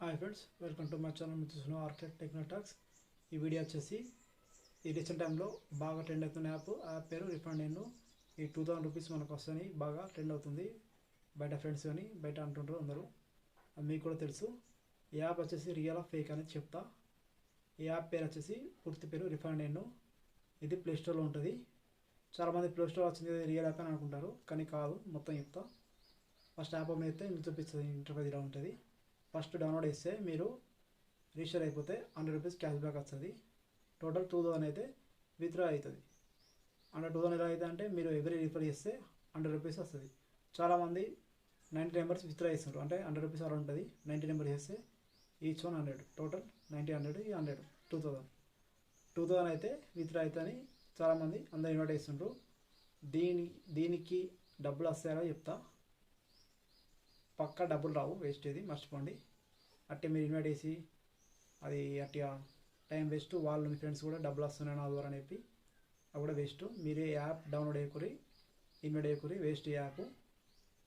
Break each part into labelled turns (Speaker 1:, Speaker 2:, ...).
Speaker 1: Hi friends, welcome to my channel. మీరు చూసిన ఆర్కెట్ టెక్నోటాక్స్. ఈ వీడియో వచ్చేసి ఈ రీసెంట్ టైంలో బాగా ట్రెండ్ అవుతున్న యాప్ పేరు రిఫండ్ ఎన్ను. ఈ 2000 రూపీస్ మనకు వస్తాయని బాగా ట్రెండ్ అవుతుంది. బయట ఫ్రెండ్స్ కానీ బయట అంటుంటారు అందరూ, అది మీకు కూడా తెలుసు. ఈ యాప్ వచ్చేసి రియల్ ఆఫ్ ఫేక్ అనేది చెప్తా. ఈ యాప్ పేరు వచ్చేసి పూర్తి పేరు రిఫండ్ ఎన్ను. ఇది ప్లేస్టోర్లో ఉంటుంది. చాలామంది ప్లేస్టోర్ వచ్చింది రియల్ యాప్ అని అనుకుంటారు, కానీ కాదు. మొత్తం చెప్తా. ఫస్ట్ యాప్ ఓపెన్ అయితే మీకు చూపిస్తుంది, ఇంటర్ఫేస్ ఇలా ఉంటుంది. ఫస్ట్ డౌన్లోడ్ చేస్తే మీరు రిజిస్టర్ అయిపోతే 100 రూపీస్ క్యాష్ బ్యాక్ వస్తుంది. టోటల్ 2000 అయితే విత్డ్రా అవుతుంది. 2000 ఎలా అవుతుంది అంటే మీరు ఎవరీ రిఫర్ చేస్తే 100 రూపీస్ వస్తుంది. చాలామంది 90 నెంబర్స్ విత్డ్రా చేస్తారు, అంటే 100 రూపీస్ అలా ఉంటుంది. 90 నెంబర్ చేస్తే ఈచ్ 100, టోటల్ 90, 100, 100, 2000 అయితే విత్డ్రా అవుతుందని చాలామంది అందరు ఇన్వైట్ చేస్తుంటారు. దీనికి డబ్బులు వస్తాయో చెప్తా. పక్కా డబ్బులు రావు, వేస్ట్. ఇది మర్చిపోండి. అట్టే మీరు ఇన్వైట్ చేసి అది అట్టిగా టైం వేస్ట్. వాళ్ళు మీ ఫ్రెండ్స్ కూడా డబ్బులు వస్తున్నాయి నా ద్వారా అని చెప్పి అది కూడా వేస్ట్. మీరే యాప్ డౌన్లోడ్ చేయకూరి, ఇన్వైట్ చేయకూరి, వేస్ట్. ఈ యాప్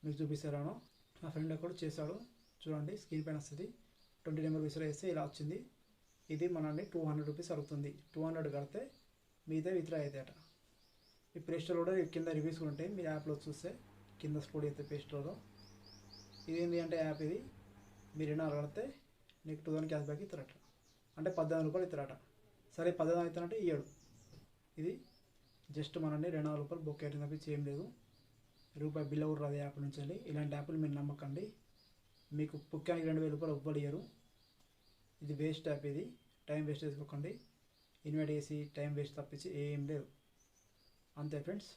Speaker 1: మీకు చూపిస్తాను. నా ఫ్రెండ్ కూడా చేశాడు, చూడండి. స్క్రీన్ పైన వస్తుంది. 20 నెంబర్ విసిరా వేస్తే ఇలా వచ్చింది. ఇది మనల్ని 200 రూపీస్ అడుగుతుంది. 200 కడితే మీదే విత్డ్రా అవుతాయి అట. ఈ ప్లే స్టోర్ కూడా కింద రివ్యూస్ కూడా ఉంటాయి. మీరు యాప్లో చూస్తే కింద స్పోర్ట్ అవుతాయి ప్లే స్టోర్లో. ఇదేంటి అంటే యాప్ ఇది మీరు 200 కడితే నీకు 2000 క్యాష్ బ్యాక్ ఇస్తారట, అంటే 18 రూపాయలు ఇస్తారట. సరే 18 అవుతారంటే ఇయ్యడు. ఇది జస్ట్ మనల్ని 200 రూపాయలు బుక్ అయ్యేది తప్పించి ఏం లేదు. రూపాయి బిల్ కూడా రాదు యాప్ నుంచి వెళ్ళి. ఇలాంటి యాప్లు మీరు నమ్మకండి. మీకు పుక్కానికి 2000 రూపాయలు ఎవ్వరు ఇయ్యరు. ఇది వేస్ట్ యాప్. ఇది టైం వేస్ట్ చేసుకోకండి. ఇన్వైట్ చేసి టైం వేస్ట్ తప్పించి ఏం లేదు. అంతే ఫ్రెండ్స్.